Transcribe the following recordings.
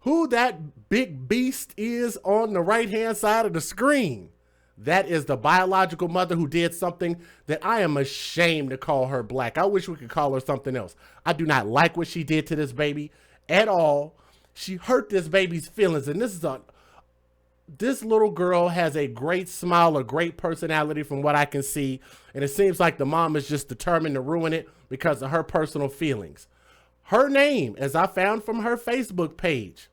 who that big beast is on the right-hand side of the screen. That is the biological mother who did something that I am ashamed to call her black. I wish we could call her something else. I do not like what she did to this baby at all. She hurt this baby's feelings, and this little girl has a great smile, a great personality from what I can see, and it seems like the mom is just determined to ruin it because of her personal feelings. Her name, as I found from her Facebook page,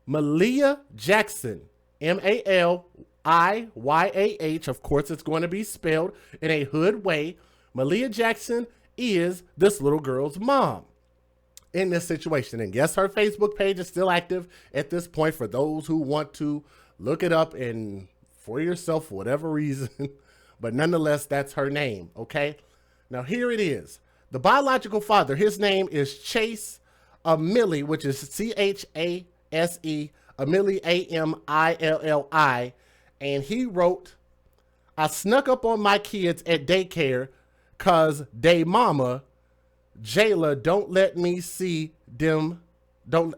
Malia Jackson, M-A-L-I-Y-A-H. Of course, it's going to be spelled in a hood way. Malia Jackson is this little girl's mom in this situation. And yes, her Facebook page is still active at this point for those who want to look it up and for yourself for whatever reason. But nonetheless, that's her name, okay? Now, here it is. The biological father, his name is Chase Amilli, which is C-H-A-S-E, Amilli, A-M-I-L-L-I. And he wrote, I snuck up on my kids at daycare because they mama, Jayla, don't let me see them. To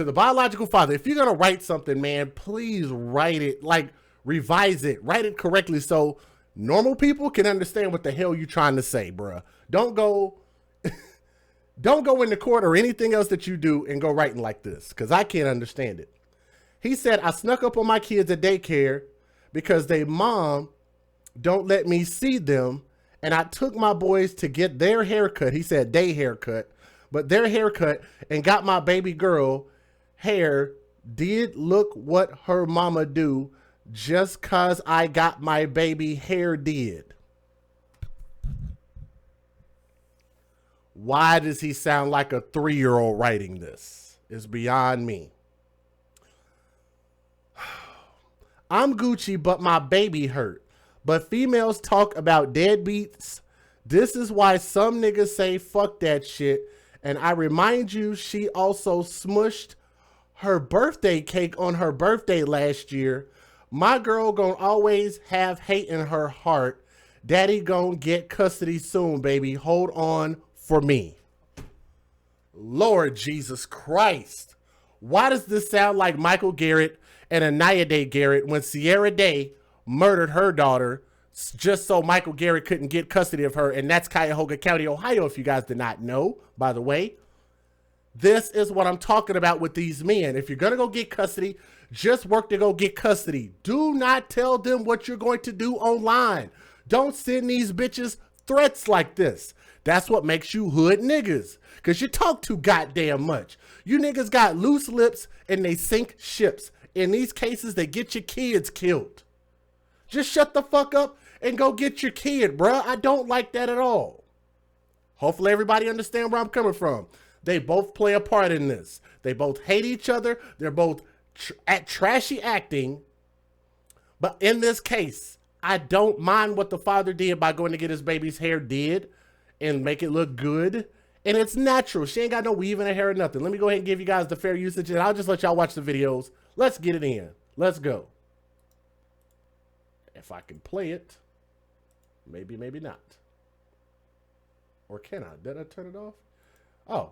the biological father, if you're going to write something, man, please write it, like revise it, write it correctly so normal people can understand what the hell you're trying to say, bruh. Don't go into court or anything else that you do and go writing like this, because I can't understand it. He said, I snuck up on my kids at daycare because they mom don't let me see them, and I took my boys to get their haircut. He said day haircut, but their haircut, and got my baby girl hair. Did look what her mama do just cause I got my baby hair did. Why does he sound like a 3-year-old writing this? It's beyond me. I'm Gucci, but my baby hurt. But females talk about deadbeats. This is why some niggas say fuck that shit. And I remind you, she also smushed her birthday cake on her birthday last year. My girl gonna always have hate in her heart. Daddy gonna get custody soon, baby. Hold on for me. Lord Jesus Christ. Why does this sound like Michael Garrett and Anaya Day Garrett when Sierra Day murdered her daughter just so Michael Garrett couldn't get custody of her? And that's Cuyahoga County, Ohio, if you guys did not know, by the way. This is what I'm talking about with these men. If you're going to go get custody, just work to go get custody. Do not tell them what you're going to do online. Don't send these bitches threats like this. That's what makes you hood niggas, because you talk too goddamn much. You niggas got loose lips and they sink ships. In these cases, they get your kids killed. Just shut the fuck up and go get your kid, bruh. I don't like that at all. Hopefully everybody understand where I'm coming from. They both play a part in this. They both hate each other. They're both at trashy acting. But in this case, I don't mind what the father did by going to get his baby's hair did and make it look good. And it's natural. She ain't got no weave in her hair or nothing. Let me go ahead and give you guys the fair usage, and I'll just let y'all watch the videos. Let's get it in. Let's go. If I can play it. Maybe, maybe not. Or can I? Did I turn it off? Oh.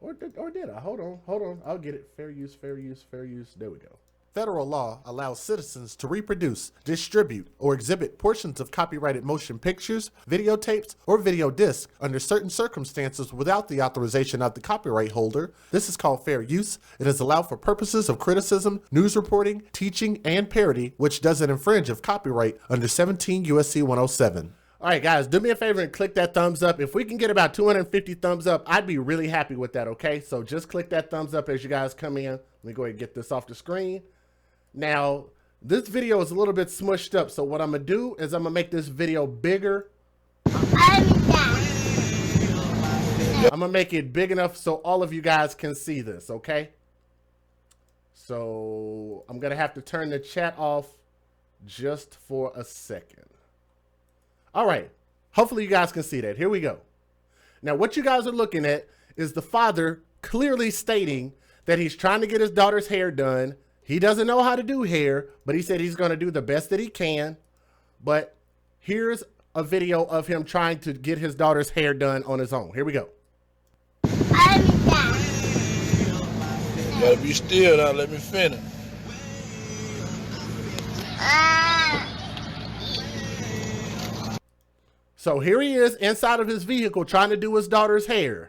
Or did I? Hold on. I'll get it. Fair use, fair use, fair use. There we go. Federal law allows citizens to reproduce, distribute, or exhibit portions of copyrighted motion pictures, videotapes, or video discs under certain circumstances without the authorization of the copyright holder. This is called fair use. It is allowed for purposes of criticism, news reporting, teaching, and parody, which doesn't infringe of copyright under 17 U.S.C. 107. All right, guys, do me a favor and click that thumbs up. If we can get about 250 thumbs up, I'd be really happy with that, okay? So just click that thumbs up as you guys come in. Let me go ahead and get this off the screen. Now, this video is a little bit smushed up, so what I'm going to do is I'm going to make this video bigger. I'm going to make it big enough so all of you guys can see this, okay? So I'm going to have to turn the chat off just for a second. All right. Hopefully you guys can see that. Here we go. Now, what you guys are looking at is the father clearly stating that he's trying to get his daughter's hair done. He doesn't know how to do hair, but he said he's going to do the best that he can. But here's a video of him trying to get his daughter's hair done on his own. Here we go. Gotta be still now, let me finish. So here he is inside of his vehicle trying to do his daughter's hair.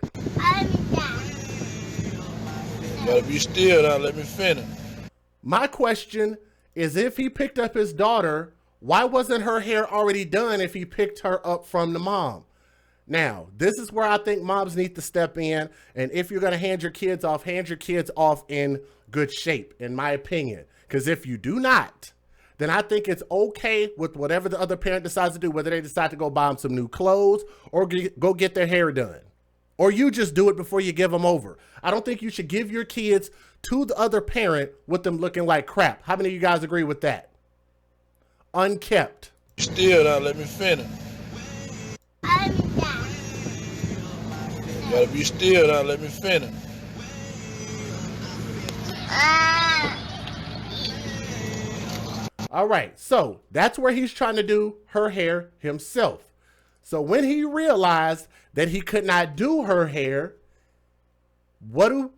Gotta be still now, let me finish. My question is, if he picked up his daughter, why wasn't her hair already done if he picked her up from the mom? Now, this is where I think moms need to step in. And if you're going to hand your kids off in good shape, in my opinion. Because if you do not, then I think it's okay with whatever the other parent decides to do, whether they decide to go buy them some new clothes or go get their hair done. Or you just do it before you give them over. I don't think you should give your kids to the other parent with them looking like crap. How many of you guys agree with that? Unkept. Still now, let me finish. Gotta be still now, let me finish. All right, so that's where he's trying to do her hair himself. So when he realized that he could not do her hair, what do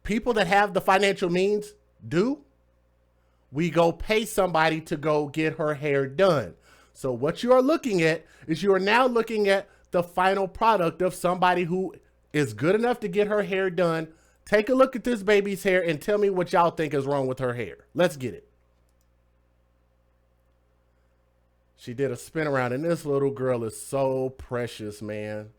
people that have the financial means do? We go pay somebody to go get her hair done. So what you are looking at is you are now looking at the final product of somebody who is good enough to get her hair done. Take a look at this baby's hair and tell me what y'all think is wrong with her hair. Let's get it. She did a spin around, and this little girl is so precious, man.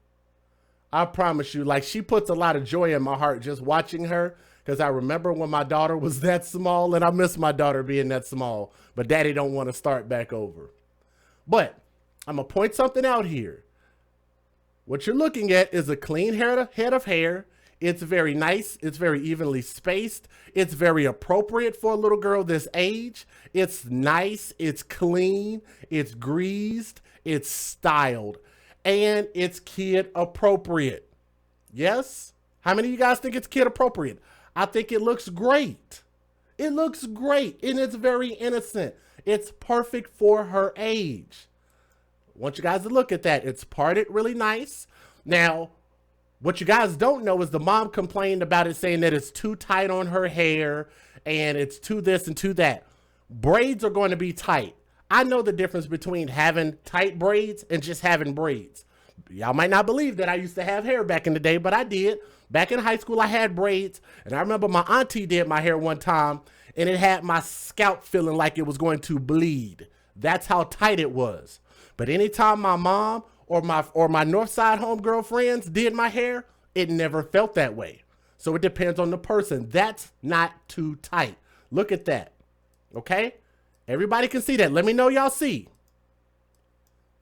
I promise you, like, she puts a lot of joy in my heart just watching her, because I remember when my daughter was that small, and I miss my daughter being that small, but daddy don't want to start back over. But I'm going to point something out here. What you're looking at is a clean head of hair. It's very nice. It's very evenly spaced. It's very appropriate for a little girl this age. It's nice. It's clean. It's greased. It's styled. And it's kid appropriate. Yes? How many of you guys think it's kid appropriate? I think it looks great. It looks great. And it's very innocent. It's perfect for her age. I want you guys to look at that. It's parted really nice. Now, what you guys don't know is the mom complained about it, saying that it's too tight on her hair and it's too this and too that. Braids are going to be tight. I know the difference between having tight braids and just having braids. Y'all might not believe that I used to have hair back in the day, but I did. Back in high school, I had braids. And I remember my auntie did my hair one time, and it had my scalp feeling like it was going to bleed. That's how tight it was. But anytime my mom or my North Side homegirl friends did my hair, it never felt that way. So it depends on the person. That's not too tight. Look at that. Okay? Everybody can see that. Let me know y'all see.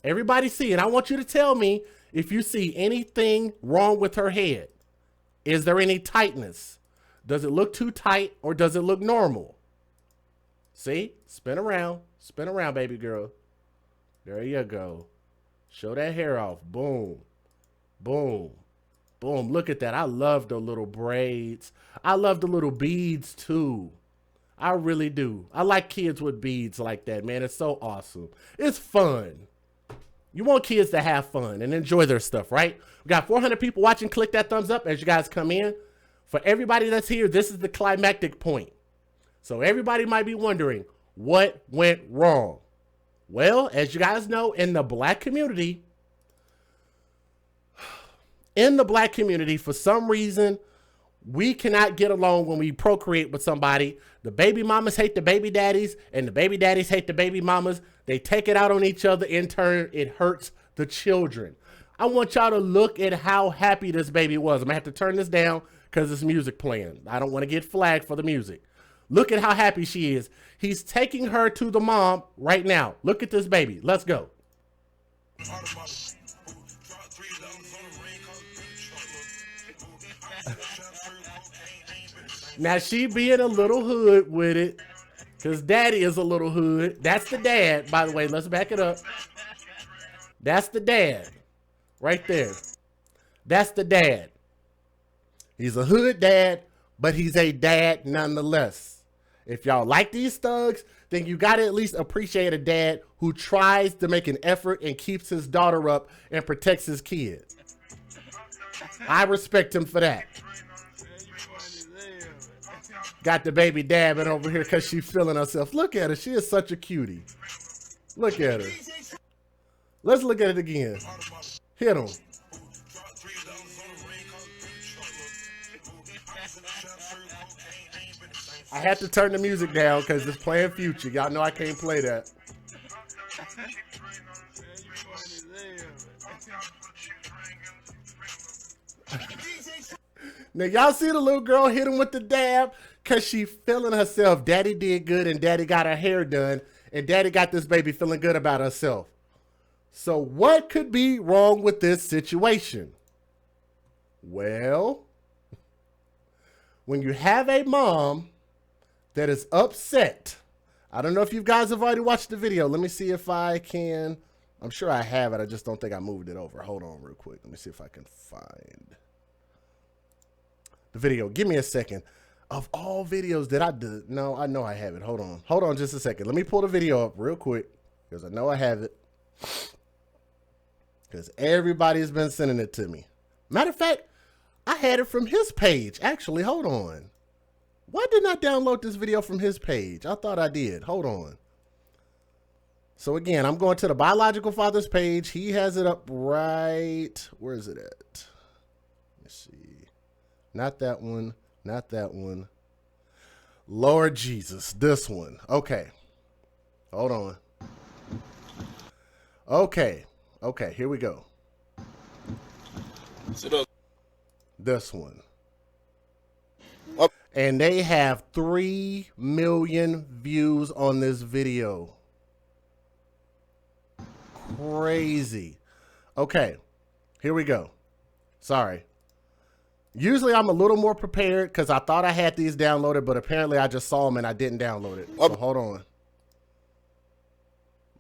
Everybody see. And I want you to tell me if you see anything wrong with her head. Is there any tightness? Does it look too tight or does it look normal? See? Spin around. Spin around, baby girl. There you go. Show that hair off. Boom. Boom. Boom. Look at that. I love the little braids. I love the little beads too. I really do. I like kids with beads like that, man. It's so awesome. It's fun. You want kids to have fun and enjoy their stuff, right? We got 400 people watching. Click that thumbs up as you guys come in. For everybody that's here, this is the climactic point. So everybody might be wondering, what went wrong? Well, as you guys know, in the black community, for some reason, we cannot get along when we procreate with somebody. The baby mamas hate the baby daddies, and the baby daddies hate the baby mamas. They take it out on each other. In turn, it hurts the children. I want y'all to look at how happy this baby was. I'm going to have to turn this down because it's music playing. I don't want to get flagged for the music. Look at how happy she is. He's taking her to the mom right now. Look at this baby. Let's go. Now she being a little hood with it, because daddy is a little hood. That's the dad, by the way. Let's back it up. That's the dad right there. That's the dad. He's a hood dad, but he's a dad nonetheless. If y'all like these thugs, then you got to at least appreciate a dad who tries to make an effort and keeps his daughter up and protects his kids. I respect him for that. Got the baby dabbing over here because she's feeling herself. Look at her. She is such a cutie. Look at her. Let's look at it again. Hit him. I had to turn the music down because it's playing Future. Y'all know I can't play that. Now, y'all see the little girl hit him with the dab because she feeling herself. Daddy did good and daddy got her hair done. And daddy got this baby feeling good about herself. So what could be wrong with this situation? Well, when you have a mom that is upset, I don't know if you guys have already watched the video. Let me see if I can. I'm sure I have it. I just don't think I moved it over. Hold on real quick. Let me see if I can find the video. Give me a second. Of all videos that I did, no, I know I have it. Hold on. Hold on just a second. Let me pull the video up real quick because I know I have it. Because everybody's been sending it to me. Matter of fact, I had it from his page. Actually, hold on. Why didn't I download this video from his page? I thought I did. Hold on. So again, I'm going to the biological father's page. He has it up right. Where is it at? Let's see. Not that one. Not that one. Lord Jesus, this one. Okay. Hold on. Okay. Okay, here we go. This one. And they have 3 million views on this video. Crazy. Okay, here we go. Sorry. Usually I'm a little more prepared because I thought I had these downloaded, but apparently I just saw them and I didn't download it. So hold on.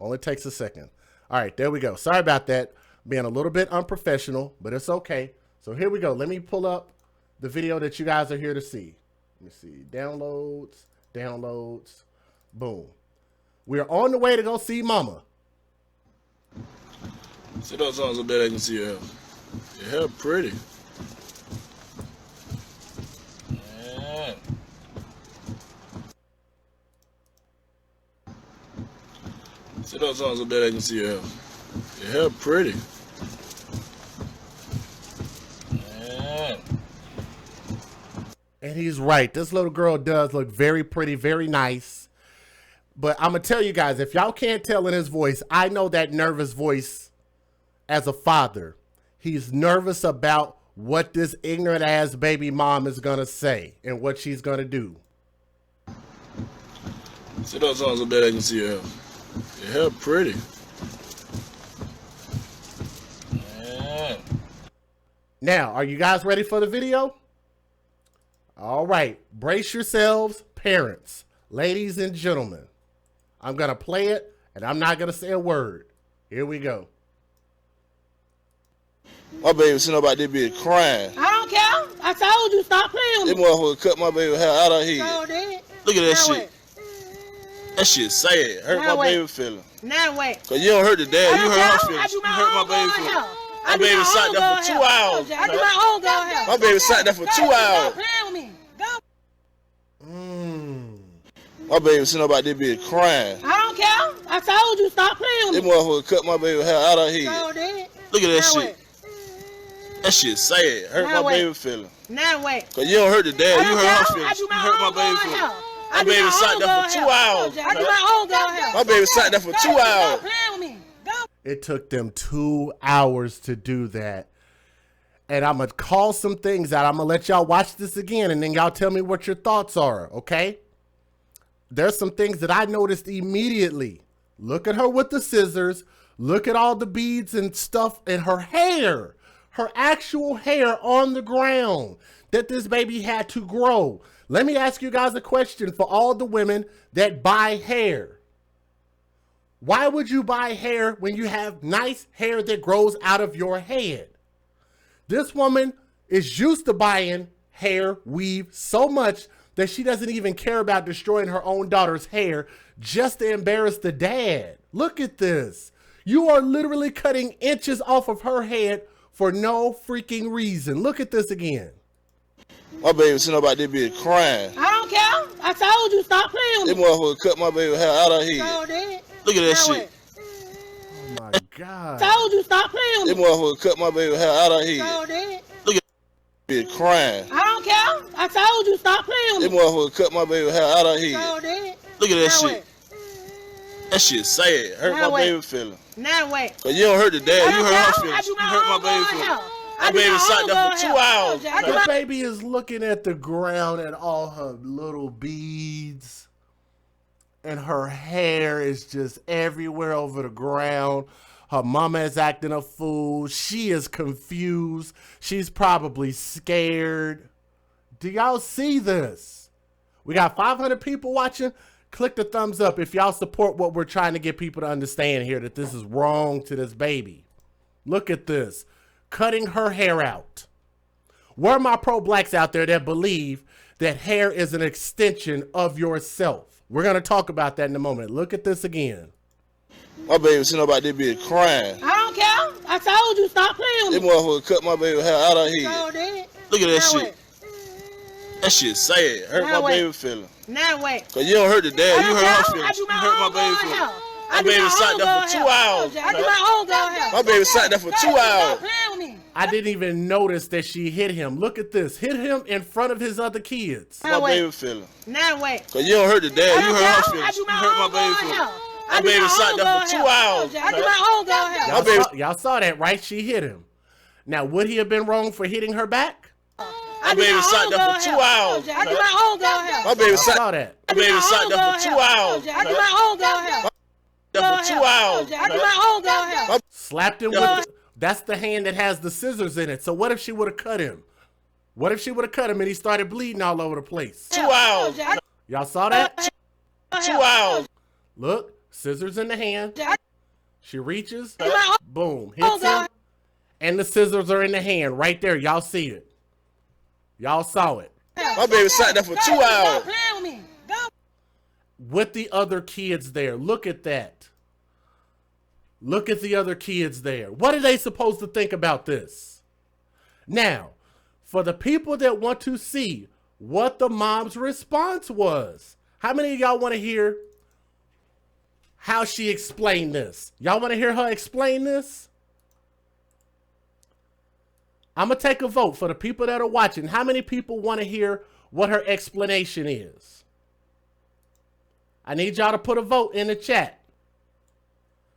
Only takes a second. All right, there we go. Sorry about that. Being a little bit unprofessional, but it's okay. So here we go. Let me pull up the video that you guys are here to see. Let me see. Downloads, downloads, boom. We're on the way to go see Mama. See those songs so bad I can see your hair. Your hair pretty. Yeah. See those songs so bad I can see your hair. Your hair pretty. Yeah. And he's right. This little girl does look very pretty, very nice. But I'm going to tell you guys, if y'all can't tell in his voice, I know that nervous voice as a father. He's nervous about what this ignorant ass baby mom is going to say and what she's going to do. See those songs so bad I can see your hair. Your hair pretty. Yeah. Now, are you guys ready for the video? All right. Brace yourselves, parents, ladies and gentlemen. I'm going to play it, and I'm not going to say a word. Here we go. My baby sitting up out there being crying. I don't care. I told you stop playing with That me. motherfucker cut my baby hair out of here. So then, Look at that now shit. That shit sad. Hurt Now my what? baby feeling. Now wait. Cause you don't hurt the dad, you I hurt don't her care. I feelings. do You my hurt my own baby girl feelings. hair. My I do baby my sat own there girl for 2 hair. hours. I do my own girl hair. My baby sat there for 2 hours. Stop playing with me. Go. My baby sitting up out there being crying. I don't care. I told you stop playing That with me. motherfucker cut my baby hair out of here. So then, Look at that now shit. That shit sad. Hurt Now my wait. baby feeling. Now wait. Cause you don't hurt the dad, I you don't hurt her care. feelings. I do You my hurt my own baby girl feelings. hair. My I do baby my sat own there girl for 2 hair. hours. I do my own girl hair. My baby sat there for 2 hours. Stop playing with me. Go. It took them 2 hours to do that. And I'm going to call some things out. I'm going to let y'all watch this again, and then y'all tell me what your thoughts are, okay? There's some things that I noticed immediately. Look at her with the scissors. Look at all the beads and stuff in her hair. Her actual hair on the ground that this baby had to grow. Let me ask you guys a question for all the women that buy hair. Why would you buy hair when you have nice hair that grows out of your head? This woman is used to buying hair weave so much that she doesn't even care about destroying her own daughter's hair just to embarrass the dad. Look at this. You are literally cutting inches off of her head for no freaking reason. Look at this again. My baby sitting up out there bitch crying. I don't care. I told you stop playing That with me. motherfucker cut my baby hair out of her So head. did. Look at that Now shit. Oh my God. Told you stop playing That with me. motherfucker cut my baby hair out of her So head. did. Look at that bitch crying. I don't care. I told you stop playing That with me. motherfucker cut my baby hair out of her So head. did. Look at that Now shit. That shit sad. Hurt Now my wait. baby feeling. Now wait. Cause you don't hurt the dad, you hurt her I feelings. do You my hurt my own baby girl feelings. hair. My I do baby my sat own there girl for 2 hair. hours. I do The my baby is looking at the ground at all her little beads. And her hair is just everywhere over the ground. Her mama is acting a fool. She is confused. She's probably scared. Do y'all see this? We got 500 people watching. Click the thumbs up if y'all support what we're trying to get people to understand here, that this is wrong to this baby. Look at this. Cutting her hair out. Where are my pro-blacks out there that believe that hair is an extension of yourself? We're going to talk about that in a moment. Look at this again. My baby sitting up out there bitch crying. I don't care. I told you stop playing That with me. motherfucker cut my baby hair out of her head. So did. Look at that Now shit. That shit sad. Hurt Now my wait. baby feeling. Now wait. Cause you don't hurt the dad, I you don't hurt her care. feelings. I do You my hurt my own baby girl feelings. hair. My I do baby my sat own there girl for 2 hair. hours. I do my own girl hair. My baby sat there for 2 hours. Stop playing with me. I didn't even notice that she hit him. Look at this. Hit him in front of his other kids. My Now wait. baby feeling. Now wait. Cause you don't hurt the dad, I you don't hurt her care. feelings. I do You my hurt my own baby girl feelings. hair. My I do baby my sat own there girl for 2 hair. hours. I do my own girl hair. My baby- Y'all saw that, right? She hit him. Now, would he have been wrong for hitting her back? I do baby my sat own there girl for 2 hair. hours. I do my own girl hair. My baby Y'all sat saw that. my baby sat there for 2 hours. I do my own girl hair. There for 2 hours. I do my own girl hair. Slapped him with the, that's the hand that has the scissors in it. So what if she would have cut him? What if she would have cut him and he started bleeding all over the place? 2 hours. Y'all saw that? 2 hours. Look, scissors in the hand. She reaches, boom, Oh, hits him, and the scissors are in the hand right there. Y'all see it. Y'all saw it. My baby sat there for 2 Stop hours. playing with me. Go. With the other kids there. Look at that. Look at the other kids there. What are they supposed to think about this? Now, for the people that want to see what the mom's response was, how many of y'all want to hear how she explained this? Y'all want to hear her explain this? I'm going to take a vote for the people that are watching. How many people want to hear what her explanation is? I need y'all to put a vote in the chat.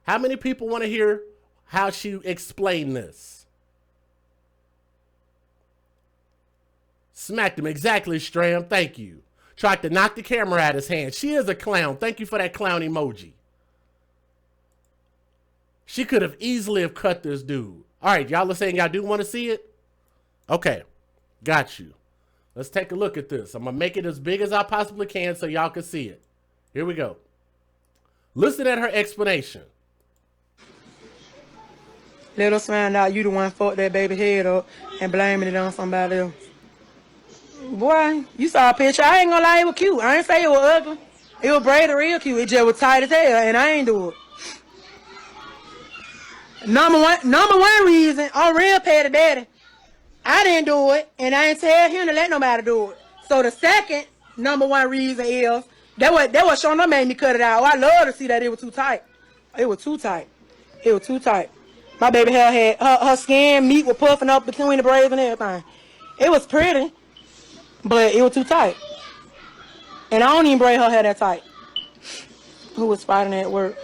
How many people want to hear how she explained this? Smacked him. Exactly, Stram. Thank you. Tried to knock the camera out of his hand. She is a clown. Thank you for that clown emoji. She could have easily have cut this dude. All right, y'all are saying y'all do want to see it? Okay, got you. Let's take a look at this. I'm going to make it as big as I possibly can so y'all can see it. Here we go. Listen at her explanation. Let us find out you the one fucked that baby head up and blaming it on somebody else. Boy, you saw a picture. I ain't gonna lie, it was cute. I ain't say it was ugly. It was braided real cute. It just was tight as hell, and I ain't do it. Number one reason, I'm real petty daddy. I didn't do it, and I ain't tell him to let nobody do it. So the second number one reason is that what Shona made me cut it out. Oh, I love to see that it was too tight. It was too tight. It was too tight. My baby hair had her skin, meat was puffing up between the braids and everything. It was pretty, but it was too tight. And I don't even braid her hair that tight. Who was fighting at work?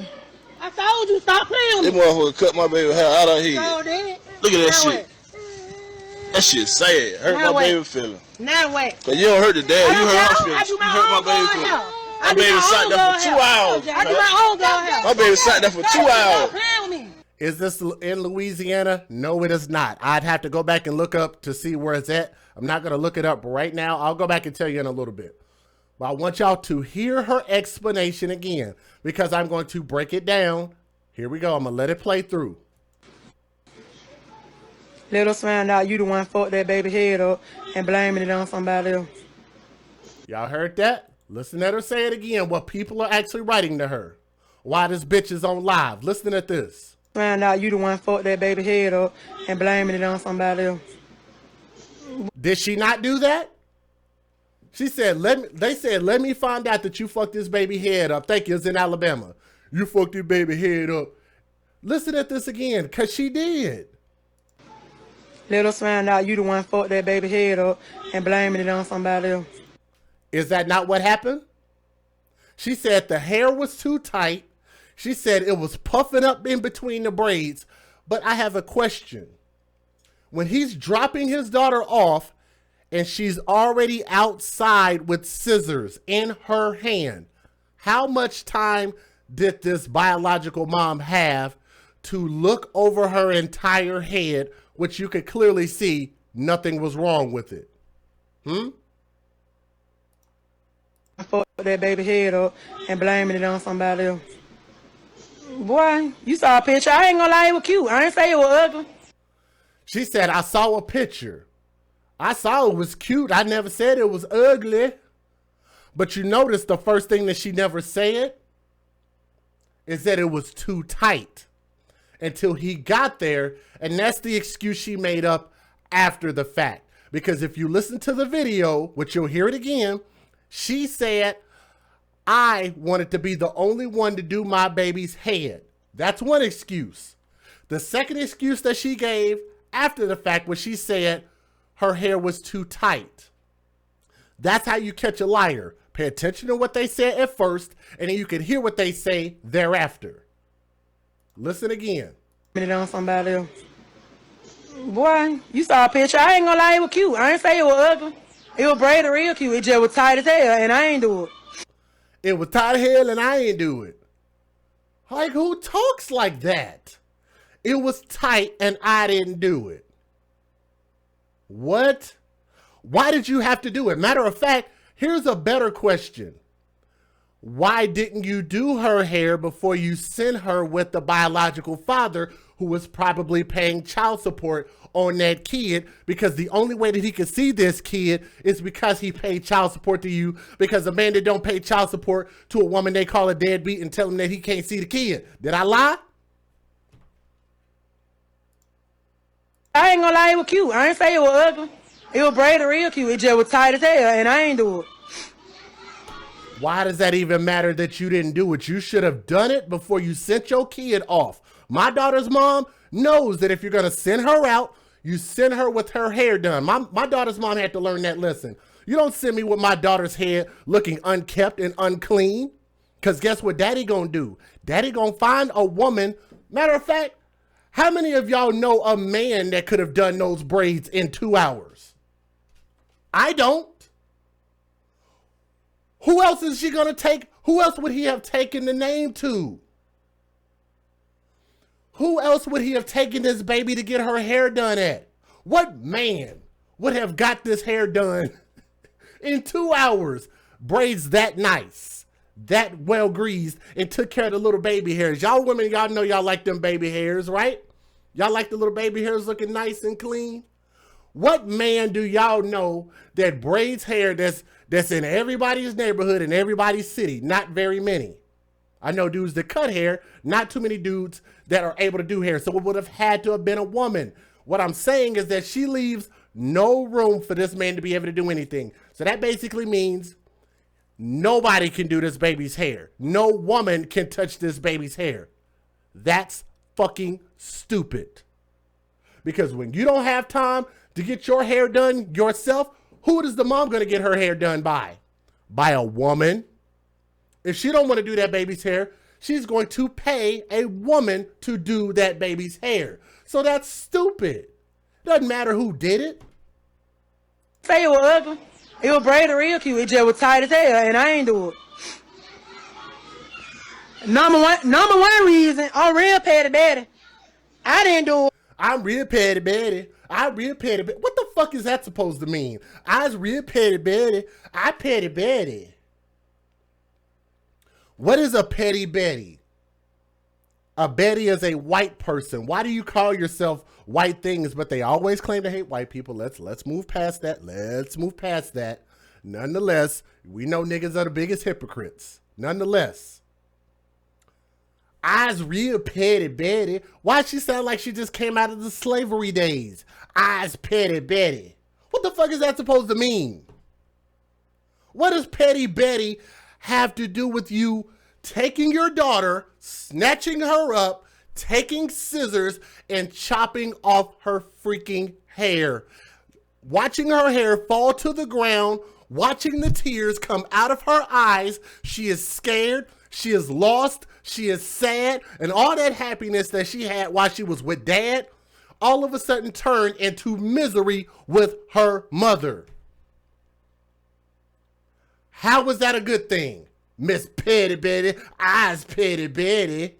I told you stop playing That with me. motherfucker cut my baby hair out of her So head. did. Look at that Now shit. That shit sad. Hurt Now my wait. baby feeling. Now wait. Cause you don't hurt the dad, you I hurt her don't care. I feelings. do You my hurt my own baby girl feelings. hair. My I do baby my sat own there girl for 2 hair. hours. I do my own girl hair. My baby sat there for 2 hours. Stop playing with me. Is this in Louisiana? No, it is not. I'd have to go back and look up to see where it's at. I'm not going to look it up right now. I'll go back and tell you in a little bit. But I want y'all to hear her explanation again because I'm going to break it down. Here we go. I'm going to let it play through. Let us find out you the one fucked that baby head up and blaming it on somebody else. Y'all heard that? Listen at her say it again. What people are actually writing to her. Why this bitch is on live. Listen at this. Find out you the one fucked that baby head up and blaming it on somebody else. Did she not do that? She said, they said, let me find out that you fucked this baby head up. Thank you, it's in Alabama. You fucked your baby head up. Listen at this again, because she did. Let us find out you the one fucked that baby head up and blaming it on somebody else. Is that not what happened? She said the hair was too tight. She said it was puffing up in between the braids. But I have a question. When he's dropping his daughter off and she's already outside with scissors in her hand, how much time did this biological mom have to look over her entire head, which you could clearly see nothing was wrong with it? Fuck that baby head up and blaming it on somebody else. Boy, you saw a picture. I ain't gonna lie, it was cute. I ain't say it was ugly. She said, I saw a picture. I saw it was cute. I never said it was ugly. But you notice the first thing that she never said is that it was too tight until he got there. And that's the excuse she made up after the fact. Because if you listen to the video, which you'll hear it again, she said, I wanted to be the only one to do my baby's head. That's one excuse. The second excuse that she gave after the fact was she said her hair was too tight. That's how you catch a liar. Pay attention to what they said at first, and then you can hear what they say thereafter. Listen again. It on somebody else. Boy, you saw a picture. I ain't gonna lie, it was cute. I ain't say it was ugly. It was braided real cute. It just was tight as hell, and I ain't do it. It was tight as hell, and I ain't do it. Like, who talks like that? It was tight, and I didn't do it. What? Why did you have to do it? Matter of fact, here's a better question. Why didn't you do her hair before you sent her with the biological father who was probably paying child support on that kid? Because the only way that he could see this kid is because he paid child support to you, because a man that don't pay child support to a woman they call a deadbeat and tell him that he can't see the kid. Did I lie? I ain't gonna lie, it was cute. I ain't say it was ugly. It was braided real cute. It just was tight as hell, and I ain't do it. Why does that even matter that you didn't do it? You should have done it before you sent your kid off. My daughter's mom knows that if you're going to send her out, you send her with her hair done. My daughter's mom had to learn that lesson. You don't send me with my daughter's hair looking unkept and unclean. Because guess what daddy going to do? Daddy going to find a woman. Matter of fact, how many of y'all know a man that could have done those braids in 2 hours? I don't. Who else is she going to take? Who else would he have taken the name to? Who else would he have taken this baby to get her hair done at? What man would have got this hair done in 2 hours? Braids that nice, that well greased, and took care of the little baby hairs. Y'all women, y'all know y'all like them baby hairs, right? Y'all like the little baby hairs looking nice and clean? What man do y'all know that braids hair that's in everybody's neighborhood and everybody's city? Not very many. I know dudes that cut hair, not too many dudes that are able to do hair. So it would have had to have been a woman. What I'm saying is that she leaves no room for this man to be able to do anything. So that basically means nobody can do this baby's hair. No woman can touch this baby's hair. That's fucking stupid. Because when you don't have time to get your hair done yourself, who is the mom going to get her hair done by? By a woman. If she don't want to do that baby's hair, she's going to pay a woman to do that baby's hair. So that's stupid. Doesn't matter who did it. Say it was ugly. It was braided real cute. It just was tight as hell, and I ain't do it. Number one reason, I'm real petty daddy. I didn't do it. I'm real petty Betty. I'm real petty Betty. What the fuck is that supposed to mean? I was real petty Betty. I petty Betty. What is a petty Betty? A Betty is a white person. Why do you call yourself white things? But they always claim to hate white people. Let's move past that. Let's move past that. Nonetheless, we know niggas are the biggest hypocrites. Nonetheless. I's real petty Betty. Why she sound like she just came out of the slavery days? I's petty Betty. What the fuck is that supposed to mean? What does Petty Betty have to do with you taking your daughter, snatching her up, taking scissors, and chopping off her freaking hair? Watching her hair fall to the ground, watching the tears come out of her eyes. She is scared, she is lost, she is sad, and all that happiness that she had while she was with dad, all of a sudden turned into misery with her mother. How was that a good thing, Miss Petty Betty? I's Petty Betty.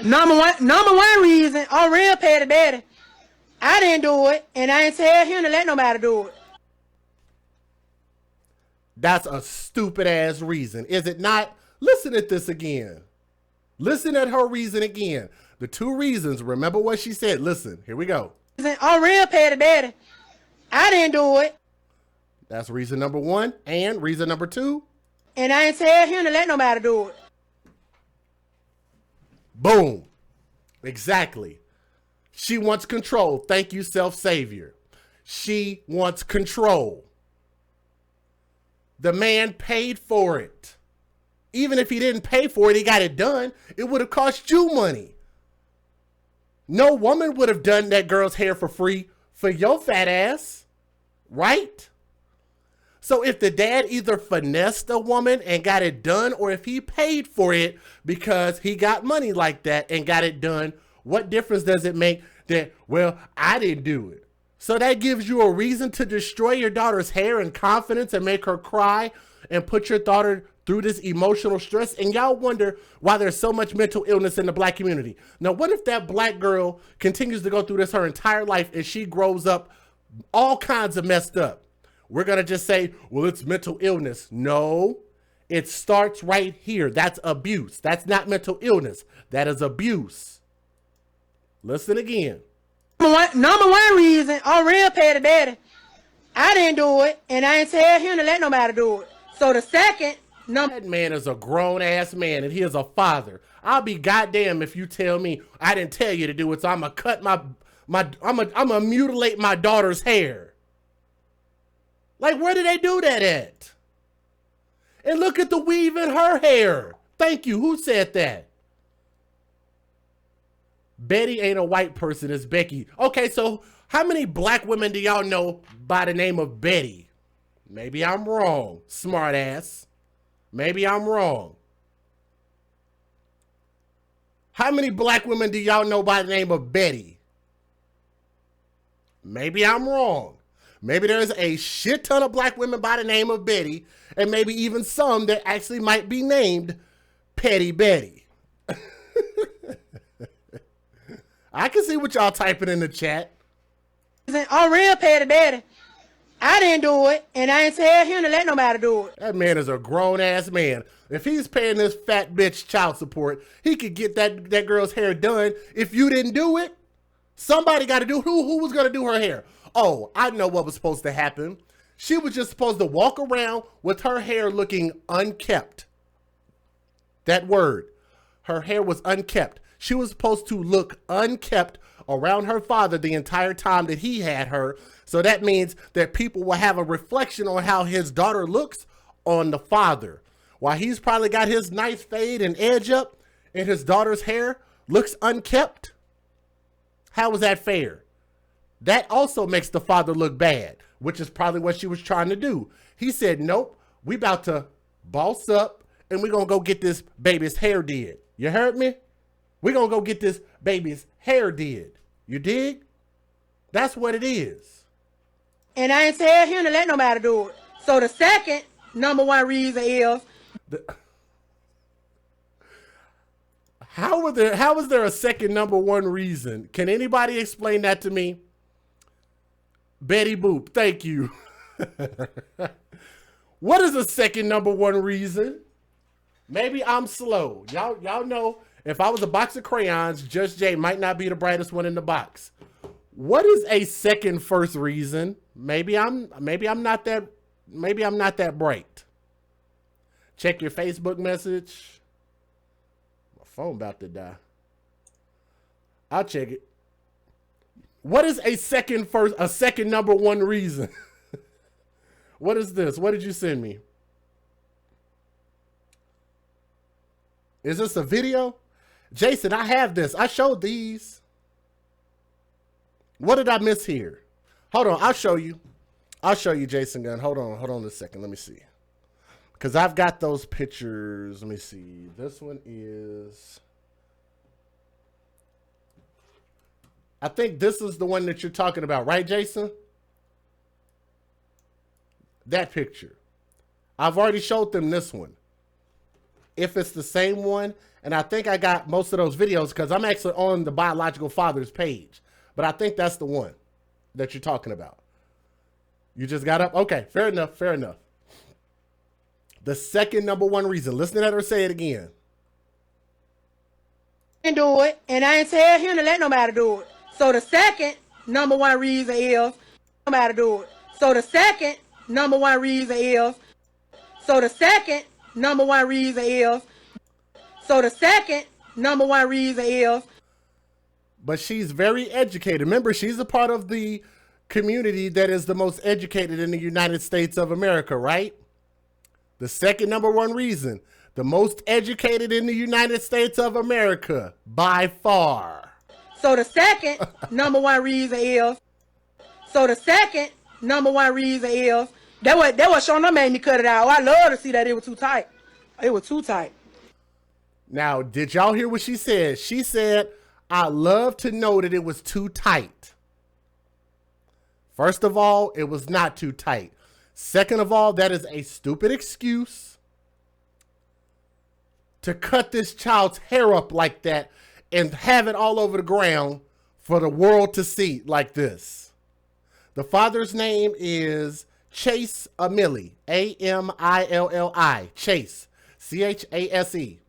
Number one reason, I'm real petty daddy. I didn't do it, and I ain't tell him to let nobody do it. That's a stupid ass reason, is it not? Listen at this again. Listen at her reason again. The two reasons, remember what she said. Listen, here we go. I'm real petty daddy. I didn't do it. That's reason number one. And reason number two. And I ain't tell him to let nobody do it. Boom. Exactly. She wants control. Thank you, self-savior. She wants control. The man paid for it. Even if he didn't pay for it, he got it done. It would have cost you money. No woman would have done that girl's hair for free for your fat ass. Right? So if the dad either finessed a woman and got it done, or if he paid for it because he got money like that and got it done, what difference does it make that, well, I didn't do it? So that gives you a reason to destroy your daughter's hair and confidence and make her cry and put your daughter through this emotional stress. And y'all wonder why there's so much mental illness in the black community. Now, what if that black girl continues to go through this her entire life and she grows up all kinds of messed up? We're going to just say, well, it's mental illness. No, it starts right here. That's abuse. That's not mental illness. That is abuse. Listen again. Number one reason, I'm real petty daddy. I didn't do it, and I ain't tell him to let nobody do it. So the second, that man is a grown-ass man, and he is a father. I'll be goddamn if you tell me I didn't tell you to do it, so I'm going to cut I'm gonna mutilate my daughter's hair. Like, where did they do that at? And look at the weave in her hair. Thank you. Who said that? Betty ain't a white person, it's Becky. Okay, so how many black women do y'all know by the name of Betty? Maybe I'm wrong, smart ass. Maybe I'm wrong. How many black women do y'all know by the name of Betty? Maybe I'm wrong. Maybe there's a shit ton of black women by the name of Betty, and maybe even some that actually might be named Petty Betty. I can see what y'all typing in the chat. I'm real petty daddy. I didn't do it, and I ain't tell him to let nobody do it. That man is a grown-ass man. If he's paying this fat bitch child support, he could get that girl's hair done. If you didn't do it, somebody got to do it. Who was going to do her hair? Oh, I know what was supposed to happen. She was just supposed to walk around with her hair looking unkept. That word. Her hair was unkept. She was supposed to look unkept around her father the entire time that he had her. So that means that people will have a reflection on how his daughter looks on the father. While he's probably got his nice fade and edge up and his daughter's hair looks unkept. How is that fair? That also makes the father look bad, which is probably what she was trying to do. He said, nope, we about to boss up and we're going to go get this baby's hair did. You heard me? We're going to go get this baby's hair did. You dig? That's what it is. And I ain't tell him to let nobody do it. So the second number one reason is... How is there a second number one reason? Can anybody explain that to me? Betty Boop, thank you. What is a second number one reason? Maybe I'm slow. Y'all know if I was a box of crayons, Judge J might not be the brightest one in the box. What is a second first reason? Maybe I'm not that bright. Check your Facebook message. My phone about to die. I'll check it. What is a second number one reason? What is this? What did you send me? Is this a video? Jason, I have this. I showed these. What did I miss here? Hold on, I'll show you. I'll show you, Jason Gunn. Hold on a second. Let me see. Because I've got those pictures. Let me see. This one is... I think this is the one that you're talking about, right, Jason? That picture. I've already showed them this one. If it's the same one, and I think I got most of those videos because I'm actually on the biological father's page. But I think that's the one that you're talking about. You just got up? Okay, fair enough, fair enough. The second number one reason. Listen to her say it again. And do it, and I ain't tell him to let nobody do it. So the second number one reason is nobody do it. So the second number one reason is. So the second number one reason is. So the second number one reason is. But she's very educated. Remember, she's a part of the community that is the most educated in the United States of America, right? The second number one reason, the most educated in the United States of America by far. So the second number one reason is. So the second number one reason is. That was Shona made me cut it out. I love to see that it was too tight. It was too tight. Now, did y'all hear what she said? She said, I love to know that it was too tight. First of all, it was not too tight. Second of all, that is a stupid excuse to cut this child's hair up like that and have it all over the ground for the world to see like this. The father's name is Chase Amilli, A-M-I-L-L-I, Chase, C-H-A-S-E.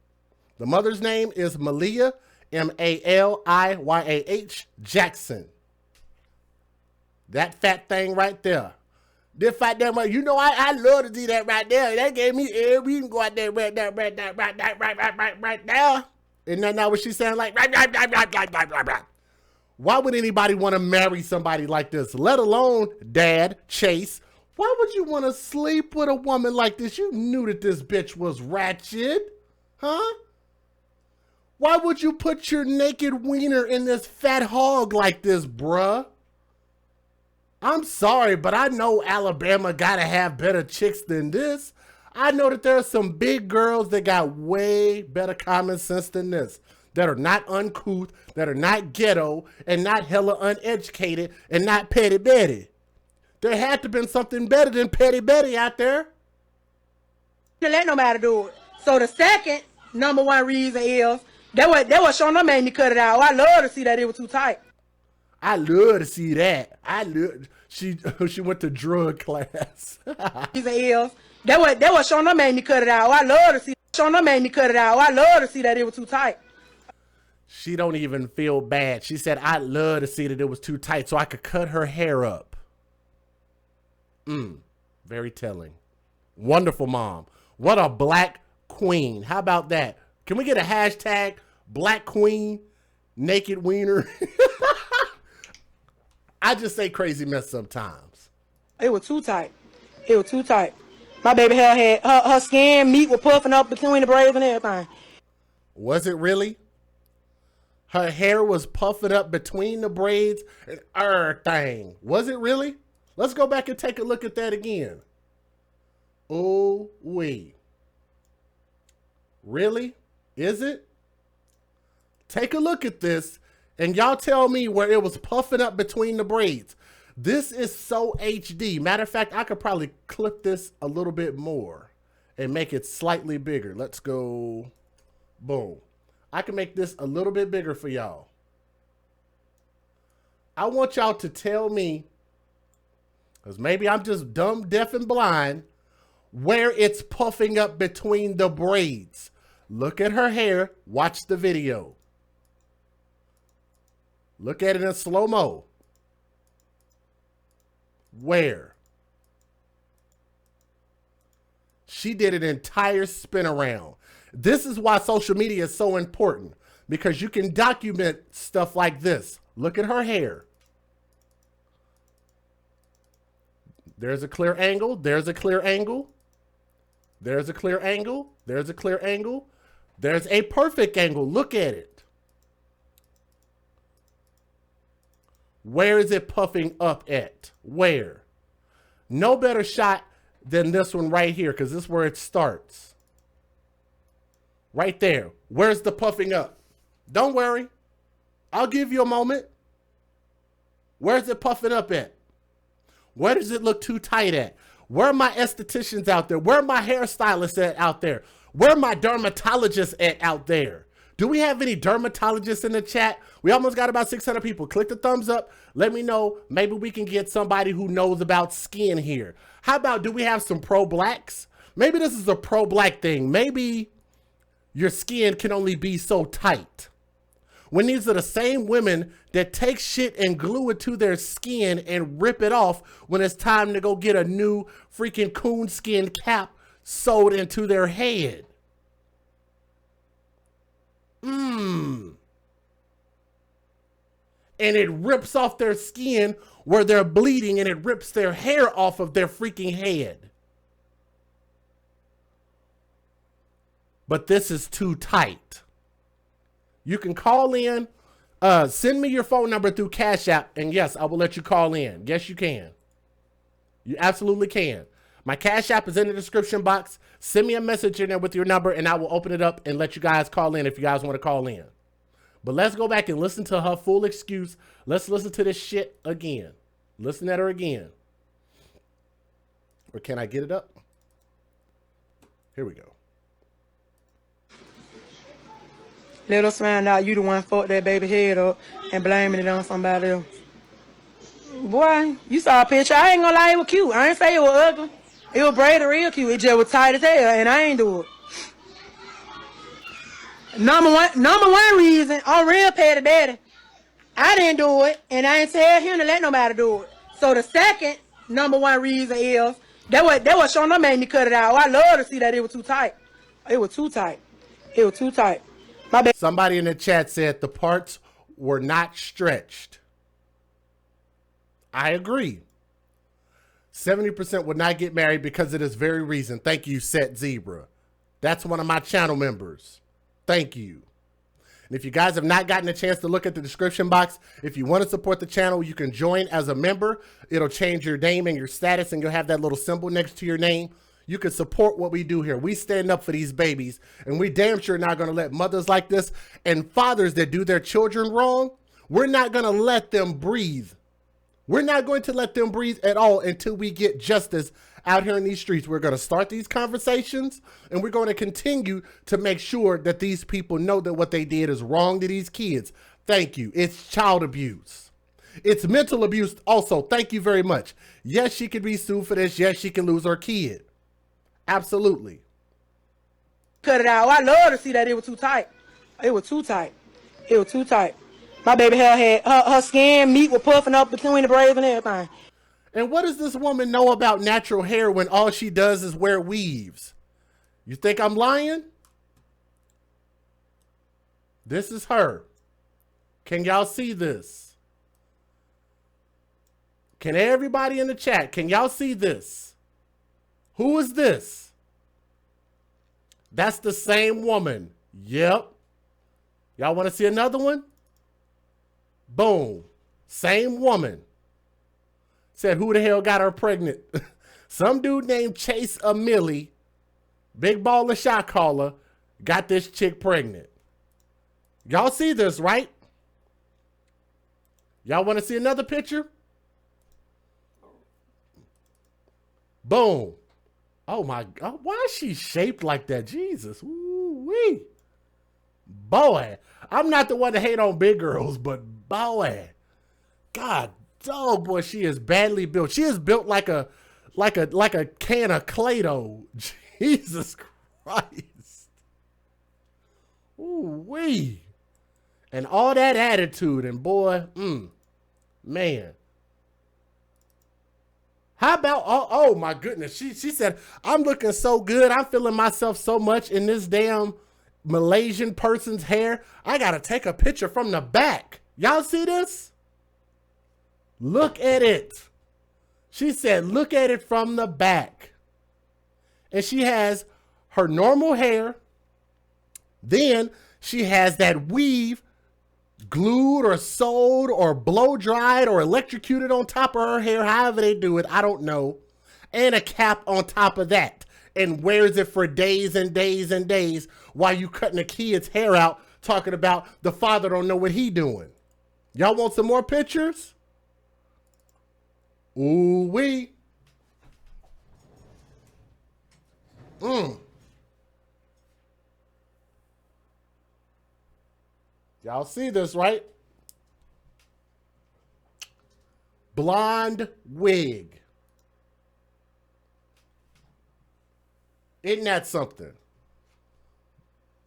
The mother's name is Malia, M-A-L-I-Y-A-H, Jackson. That fat thing right there. This fat damn right, you know I love to see that right there. That gave me air. We can go out there right now. Isn't that not what she's saying? Like, right. Why would anybody want to marry somebody like this? Let alone Dad, Chase. Why would you want to sleep with a woman like this? You knew that this bitch was ratchet. Huh? Why would you put your naked wiener in this fat hog like this, bruh? I'm sorry, but I know Alabama gotta have better chicks than this. I know that there are some big girls that got way better common sense than this. That are not uncouth, that are not ghetto, and not hella uneducated, and not petty Betty. There had to have been something better than petty Betty out there. To let nobody do it. So the second number one reason is. That was Shona made me cut it out. I love to see that it was too tight. I love to see that. She went to drug class. That was Shona made me cut it out. I love to see Shona made me cut it out. I love to see that it was too tight. She don't even feel bad. She said, I'd love to see that it was too tight so I could cut her hair up. Very telling. Wonderful mom. What a black queen. How about that? Can we get a hashtag black queen naked wiener? I just say crazy mess sometimes. It was too tight. It was too tight. My baby hair had her skin, meat was puffing up between the braids and everything. Was it really? Her hair was puffing up between the braids and everything. Was it really? Let's go back and take a look at that again. Oh, wait. Really? Is it? Take a look at this and y'all tell me where it was puffing up between the braids. This is so HD. Matter of fact, I could probably clip this a little bit more and make it slightly bigger. Let's go. Boom. I can make this a little bit bigger for y'all. I want y'all to tell me, because maybe I'm just dumb, deaf, and blind, where it's puffing up between the braids. Look at her hair. Watch the video. Look at it in slow-mo. Where? She did an entire spin around. This is why social media is so important, because you can document stuff like this. Look at her hair. There's a clear angle. There's a clear angle. There's a clear angle. There's a clear angle. There's a perfect angle. Look at it. Where is it puffing up at? Where? No better shot than this one right here, because this is where it starts. Right there. Where's the puffing up? Don't worry. I'll give you a moment. Where's it puffing up at? Where does it look too tight at? Where are my estheticians out there? Where are my hairstylists at out there? Where are my dermatologists at out there? Do we have any dermatologists in the chat? We almost got about 600 people. Click the thumbs up. Let me know. Maybe we can get somebody who knows about skin here. How about, do we have some pro-blacks? Maybe this is a pro-black thing. Maybe your skin can only be so tight. When these are the same women that take shit and glue it to their skin and rip it off when it's time to go get a new freaking coonskin cap sewed into their head. And it rips off their skin where they're bleeding, and it rips their hair off of their freaking head. But this is too tight. You can call in, send me your phone number through Cash App, and yes, I will let you call in. Yes, you can. You absolutely can. My Cash App is in the description box. Send me a message in there with your number, and I will open it up and let you guys call in if you guys want to call in. But let's go back and listen to her full excuse. Let's listen to this shit again. Listen at her again. Or can I get it up? Here we go. Let us find out you the one fucked that baby head up and blaming it on somebody else. Boy, you saw a picture. I ain't gonna lie, it was cute. I ain't say it was ugly. It was braided real cute. It just was tight as hell, and I ain't do it. Number one reason, I'm real petty daddy. I didn't do it, and I ain't tell him to let nobody do it. So the second number one reason is that was showing them made me cut it out. I love to see that it was too tight. It was too tight. It was too tight. My bad. Somebody in the chat said the parts were not stretched. I agree. 70% would not get married because of this very reason. Thank you, Set Zebra. That's one of my channel members. Thank you. And if you guys have not gotten a chance to look at the description box, if you want to support the channel, you can join as a member. It'll change your name and your status, and you'll have that little symbol next to your name. You can support what we do here. We stand up for these babies, and we damn sure not going to let mothers like this and fathers that do their children wrong, we're not going to let them breathe. We're not going to let them breathe at all until we get justice out here in these streets. We're going to start these conversations, and we're going to continue to make sure that these people know that what they did is wrong to these kids. Thank you. It's child abuse. It's mental abuse also. Thank you very much. Yes, she could be sued for this. Yes, she can lose her kid. Absolutely. Cut it out. I love to see that it was too tight. It was too tight. It was too tight. My baby hair had her skin, meat was puffing up between the braids and everything. And what does this woman know about natural hair when all she does is wear weaves? You think I'm lying? This is her. Can y'all see this? Can everybody in the chat, can y'all see this? Who is this? That's the same woman. Yep. Y'all want to see another one? Boom. Same woman. Said, who the hell got her pregnant? Some dude named Chase Millie, big baller shot caller, got this chick pregnant. Y'all see this, right? Y'all want to see another picture? Boom. Oh my God, why is she shaped like that? Jesus, woo-wee. Boy, I'm not the one to hate on big girls, but boy, God, dog, boy, she is badly built. She is built like a can of Play-Doh. Jesus Christ. Ooh-wee. And all that attitude, and boy, man. How about, oh my goodness, she said, I'm looking so good. I'm feeling myself so much in this damn Malaysian person's hair. I got to take a picture from the back. Y'all see this? Look at it. She said, look at it from the back. And she has her normal hair. Then she has that weave glued or sewed or blow dried or electrocuted on top of her hair. However they do it, I don't know. And a cap on top of that. And wears it for days and days and days while you cutting a kid's hair out, talking about the father don't know what he doing. Y'all want some more pictures? Ooh wee. Y'all see this, right? Blonde wig. Isn't that something?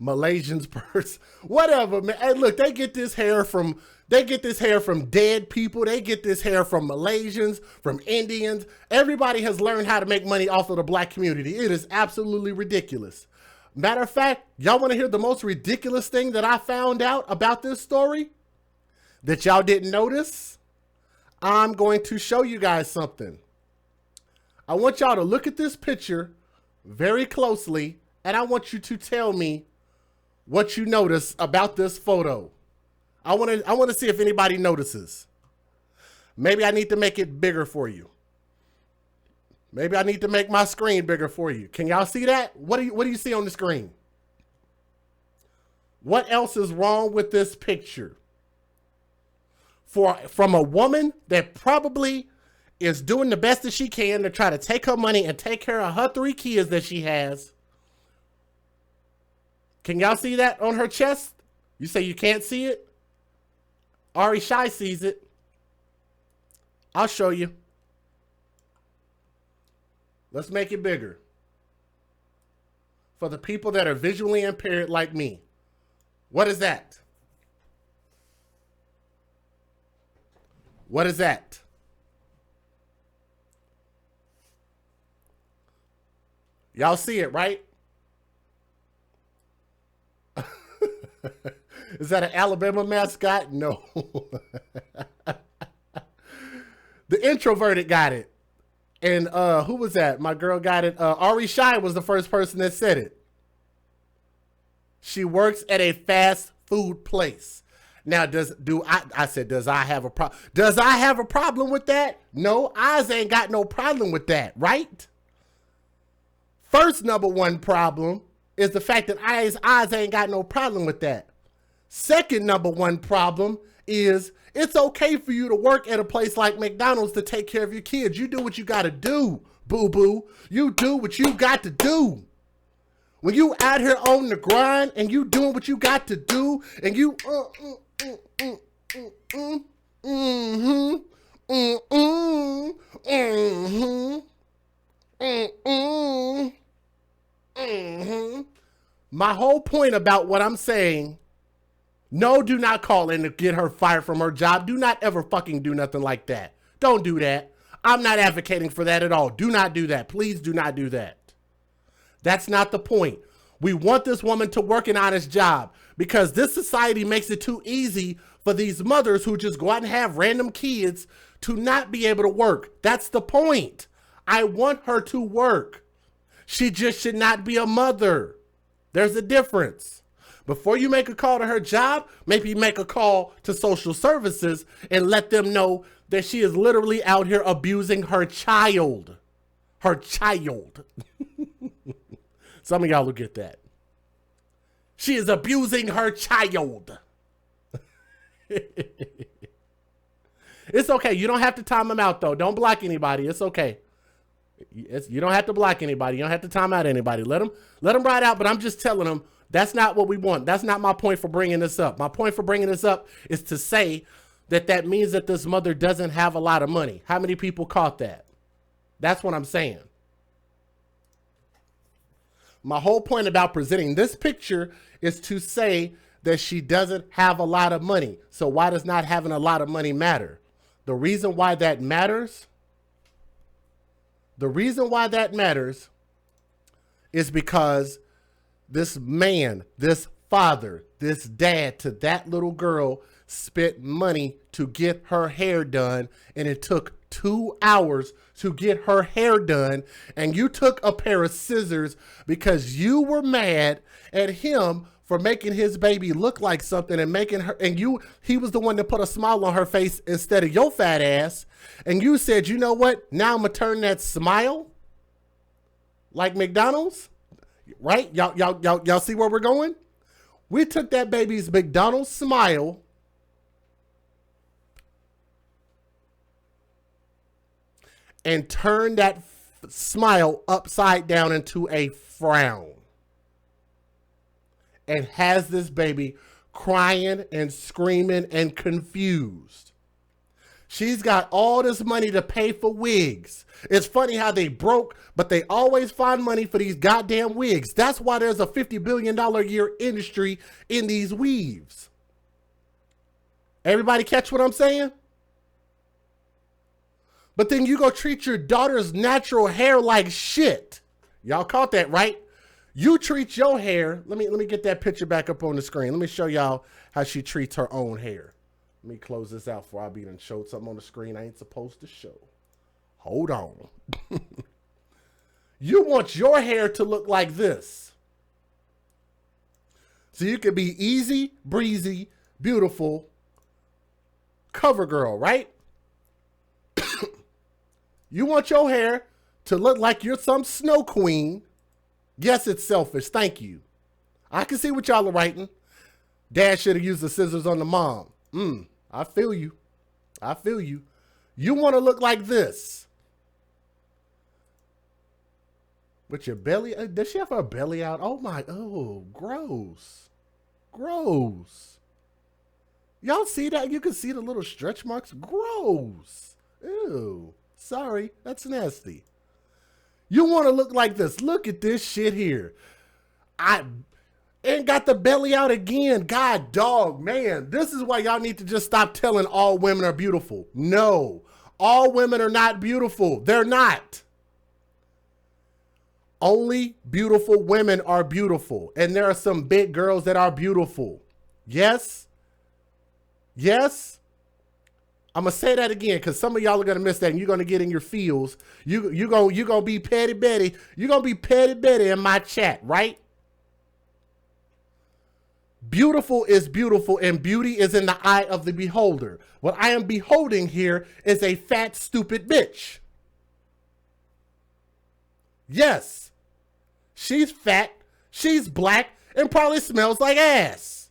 Malaysians purse, whatever, man. Hey, look, they get this hair from dead people. They get this hair from Malaysians, from Indians. Everybody has learned how to make money off of the black community. It is absolutely ridiculous. Matter of fact, y'all want to hear the most ridiculous thing that I found out about this story that y'all didn't notice? I'm going to show you guys something. I want y'all to look at this picture very closely, and I want you to tell me what you notice about this photo. I want to see if anybody notices. Maybe I need to make it bigger for you. Maybe I need to make my screen bigger for you. Can y'all see that? What do you see on the screen? What else is wrong with this picture? From a woman that probably is doing the best that she can to try to take her money and take care of her 3 kids that she has. Can y'all see that on her chest? You say you can't see it? Ari Shai sees it. I'll show you. Let's make it bigger. For the people that are visually impaired like me. What is that? What is that? Y'all see it, right? Is that an Alabama mascot? No. The introverted got it. And who was that? My girl got it. Ari Shai was the first person that said it. She works at a fast food place. Now, does I have a problem? Does I have a problem with that? No, Oz ain't got no problem with that, right? First number one problem is the fact that Oz ain't got no problem with that. Second number one problem is it's okay for you to work at a place like McDonald's to take care of your kids. You do what you got to do, boo-boo. You do what you got to do. When you out here on the grind and you doing what you got to do and you my whole point about what I'm saying, no, do not call in to get her fired from her job. Do not ever fucking do nothing like that. Don't do that. I'm not advocating for that at all. Do not do that. Please do not do that. That's not the point. We want this woman to work an honest job because this society makes it too easy for these mothers who just go out and have random kids to not be able to work. That's the point. I want her to work. She just should not be a mother. There's a difference. Before you make a call to her job, maybe make a call to social services and let them know that she is literally out here abusing her child. Her child. Some of y'all will get that. She is abusing her child. It's okay. You don't have to time them out, though. Don't block anybody. It's okay. You don't have to block anybody. You don't have to time out anybody. Let them ride out, but I'm just telling them that's not what we want. That's not my point for bringing this up. My point for bringing this up is to say that means that this mother doesn't have a lot of money. How many people caught that? That's what I'm saying. My whole point about presenting this picture is to say that she doesn't have a lot of money. So why does not having a lot of money matter? The reason why that matters, is because this man, this father, this dad to that little girl spent money to get her hair done, and it took 2 hours to get her hair done, and you took a pair of scissors because you were mad at him for making his baby look like something and making her, and he was the one that put a smile on her face instead of your fat ass. And you said, you know what? Now I'm gonna turn that smile like McDonald's, right? Y'all see where we're going? We took that baby's McDonald's smile and turned that smile upside down into a frown. And has this baby crying and screaming and confused. She's got all this money to pay for wigs. It's funny how they broke, but they always find money for these goddamn wigs. That's why there's a $50 billion a year industry in these weaves. Everybody catch what I'm saying? But then you go treat your daughter's natural hair like shit. Y'all caught that, right? You treat your hair. Let me get that picture back up on the screen. Let me show y'all how she treats her own hair. Let me close this out before I be done showed something on the screen I ain't supposed to show. Hold on. You want your hair to look like this. So you can be easy, breezy, beautiful, cover girl, right? You want your hair to look like you're some snow queen. Yes, it's selfish. Thank you. I can see what y'all are writing. Dad should have used the scissors on the mom. I feel you. I feel you. You want to look like this. With your belly. Does she have her belly out? Oh my. Oh, gross. Gross. Y'all see that? You can see the little stretch marks. Gross. Ew. Sorry. That's nasty. You want to look like this. Look at this shit here. And got the belly out again. God dog, man. This is why y'all need to just stop telling all women are beautiful. No. All women are not beautiful. They're not. Only beautiful women are beautiful. And there are some big girls that are beautiful. Yes? Yes? I'm going to say that again because some of y'all are going to miss that and you're going to get in your feels. You're going to be Petty Betty. You're going to be Petty Betty in my chat, right? Beautiful is beautiful and beauty is in the eye of the beholder. What I am beholding here is a fat, stupid bitch. Yes, she's fat, she's black, and probably smells like ass.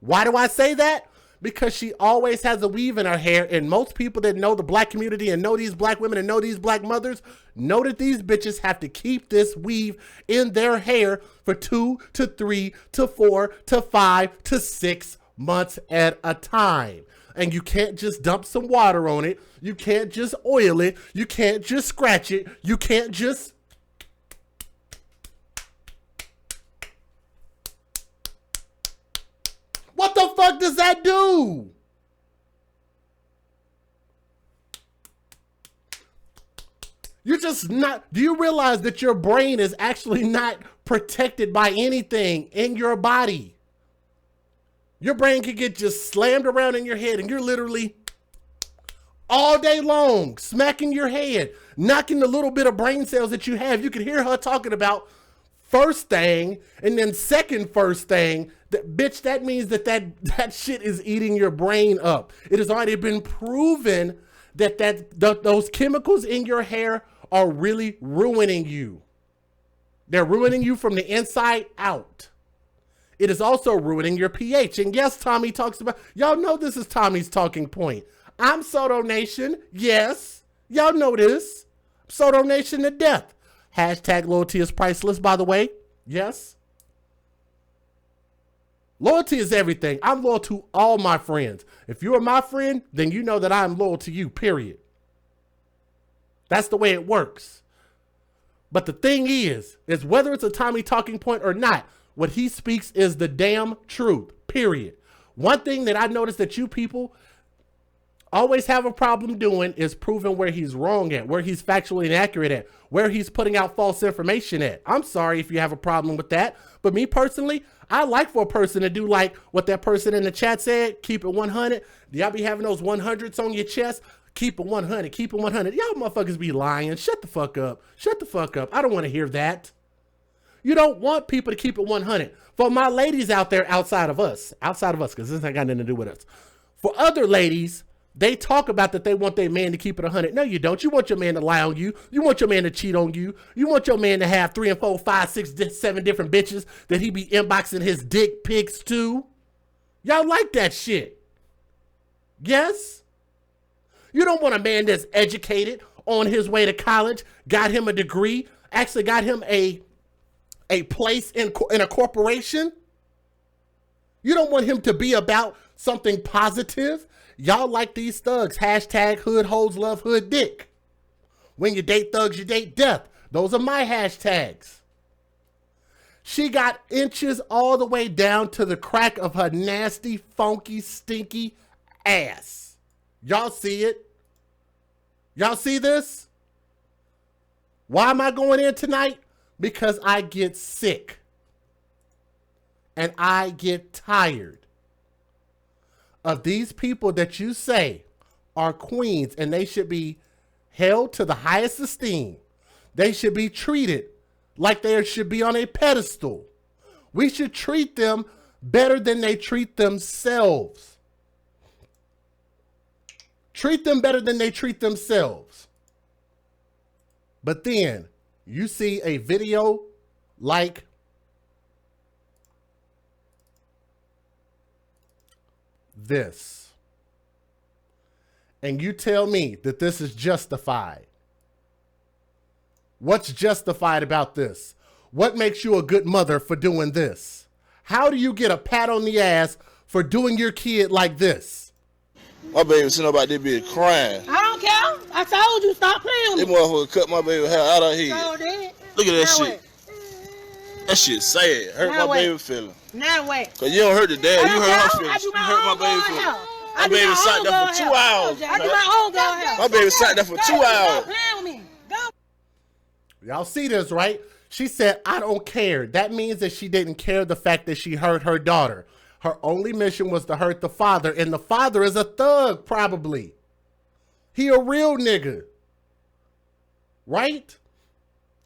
Why do I say that? Because she always has a weave in her hair, and most people that know the black community and know these black women and know these black mothers know that these bitches have to keep this weave in their hair for 2 to 3 to 4 to 5 to 6 months at a time. And you can't just dump some water on it. You can't just oil it. You can't just scratch it. You can't just... What the fuck does that do? You're just not, do you realize that your brain is actually not protected by anything in your body? Your brain could get just slammed around in your head and you're literally all day long smacking your head, knocking the little bit of brain cells that you have. You can hear her talking about first thing and then second first thing. Bitch, that means that shit is eating your brain up. It has already been proven that those chemicals in your hair are really ruining you. They're ruining you from the inside out. It is also ruining your pH. And yes, Tommy talks about, y'all know this is Tommy's talking point. I'm Soto Nation. Yes, y'all know this. Soto Nation to death. Hashtag loyalty is priceless, by the way. Yes. Loyalty is everything. I'm loyal to all my friends. If you are my friend, then you know that I'm loyal to you, period. That's the way it works. But the thing is whether it's a Tommy talking point or not, what he speaks is the damn truth, period. One thing that I noticed that you people always have a problem doing is proving where he's wrong at, where he's factually inaccurate at, where he's putting out false information at. I'm sorry if you have a problem with that. But me personally, I like for a person to do like what that person in the chat said, keep it 100. Y'all be having those 100s on your chest. Keep it 100, keep it 100. Y'all motherfuckers be lying. Shut the fuck up. Shut the fuck up. I don't want to hear that. You don't want people to keep it 100. For my ladies out there outside of us, because this ain't got nothing to do with us. For other ladies, they talk about that they want their man to keep it 100. No, you don't. You want your man to lie on you. You want your man to cheat on you. You want your man to have 3 and 4, 5, 6, 7 different bitches that he be inboxing his dick pics to. Y'all like that shit. Yes? You don't want a man that's educated, on his way to college, got him a degree, actually got him a place in a corporation. You don't want him to be about something positive. Y'all like these thugs. Hashtag hood hoes love hood dick. When you date thugs, you date death. Those are my hashtags. She got inches all the way down to the crack of her nasty, funky, stinky ass. Y'all see it? Y'all see this? Why am I going in tonight? Because I get sick. And I get tired of these people that you say are queens and they should be held to the highest esteem. They should be treated like they should be on a pedestal. We should treat them better than they treat themselves. Treat them better than they treat themselves. But then you see a video like this, and you tell me that this is justified. What's justified about this? What makes you a good mother for doing this? How do you get a pat on the ass for doing your kid like this? My baby sitting up out there be crying. I don't care. I told you stop playing with That me. motherfucker cut my baby hair out of here. So did. Look at that Now shit. That shit sad. Hurt Now my wait. baby feeling. Now wait. Cause you don't hurt the dad, you I hurt her do feelings. You my hurt my own baby girl feelings. hair. My baby sat there for 2 hours. I do my own girl hair. My baby sat there for 2 Stop hours. playing with me. Go. Y'all see this, right? She said, I don't care. That means that she didn't care the fact that she hurt her daughter. Her only mission was to hurt the father, and the father is a thug, probably. He a real nigga. Right?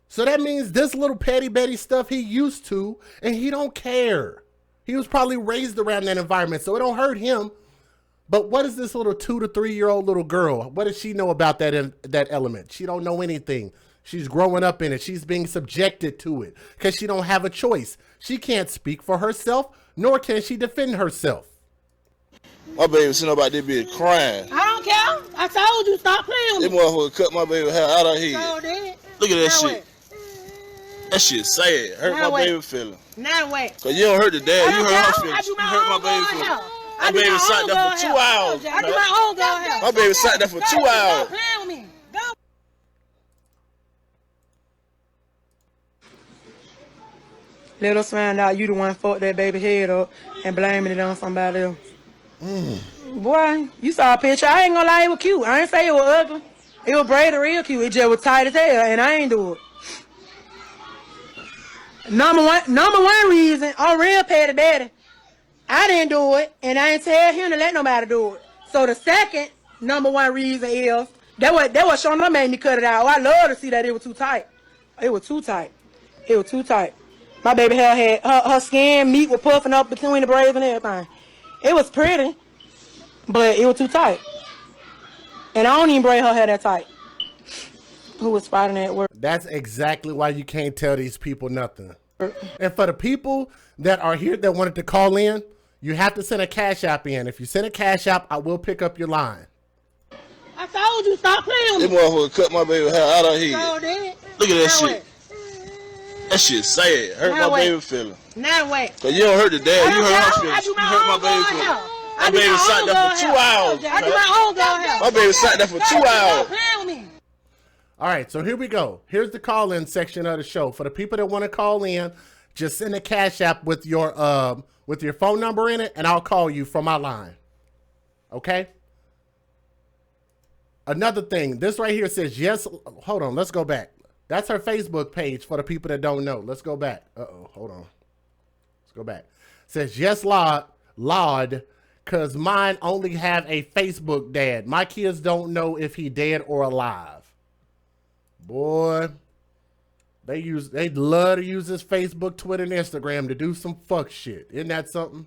So that means this little petty betty stuff he used to, and he don't care. He was probably raised around that environment, so it don't hurt him. But what is this little 2 to 3 year old little girl? What does she know about that element? She don't know anything. She's growing up in it. She's being subjected to it because she don't have a choice. She can't speak for herself, nor can she defend herself. My baby sitting up out there be crying. I don't care. I told you stop playing That with me. motherfucker cut my baby hair out of here. So did. Look at that Now shit. That shit sad. Hurt Now my wait. baby feeling. Now wait. Cause you don't hurt the dad, you I hurt her don't care. I feelings. do You my hurt my own baby girl feelings. hair. My baby sat there for 2 hours. I do my own girl hair. My baby sat there for 2 Stop hours. playing with me. Go. Let us find out you the one fucked that baby head up and blaming it on somebody else. Boy, you saw a picture. I ain't gonna lie, it was cute. I ain't say it was ugly. It was braided real cute. It just was tight as hell, and I ain't do it. Number one reason, I'm real petty daddy. I didn't do it, and I ain't tell him to let nobody do it. So the second number one reason is that was showing her made me cut it out. I love to see that it was too tight. It was too tight. It was too tight. My baby hair had her skin, meat was puffing up between the braids and everything. It was pretty, but it was too tight. And I don't even braid her hair that tight. Who was fighting at work? That's exactly why you can't tell these people nothing. And for the people that are here that wanted to call in, you have to send a cash app in. If you send a cash app, I will pick up your line. I told you stop playing That with me. motherfucker cut my baby hair out of here. So did. Look at that Now shit. That shit sad. Hurt Now my wait. baby feeling. Now wait. Cause you don't hurt the dad, you I hurt her do feelings. You my hurt my own baby girl feelings. hair. My I do baby my sat own there girl for 2 hair. hours. I do my own girl hair. My baby sat there for 2 hours. Stop playing with me. All right, so here we go. Here's the call-in section of the show. For the people that want to call in, just send a cash app with your phone number in it, and I'll call you from my line. Okay? Another thing, this right here says yes. Hold on, let's go back. That's her Facebook page for the people that don't know. Let's go back. Uh-oh, hold on. Let's go back. It says yes, Lord, Cause mine only have a Facebook dad. My kids don't know if he dead or alive. Boy, they love to use this Facebook, Twitter, and Instagram to do some fuck shit. Isn't that something?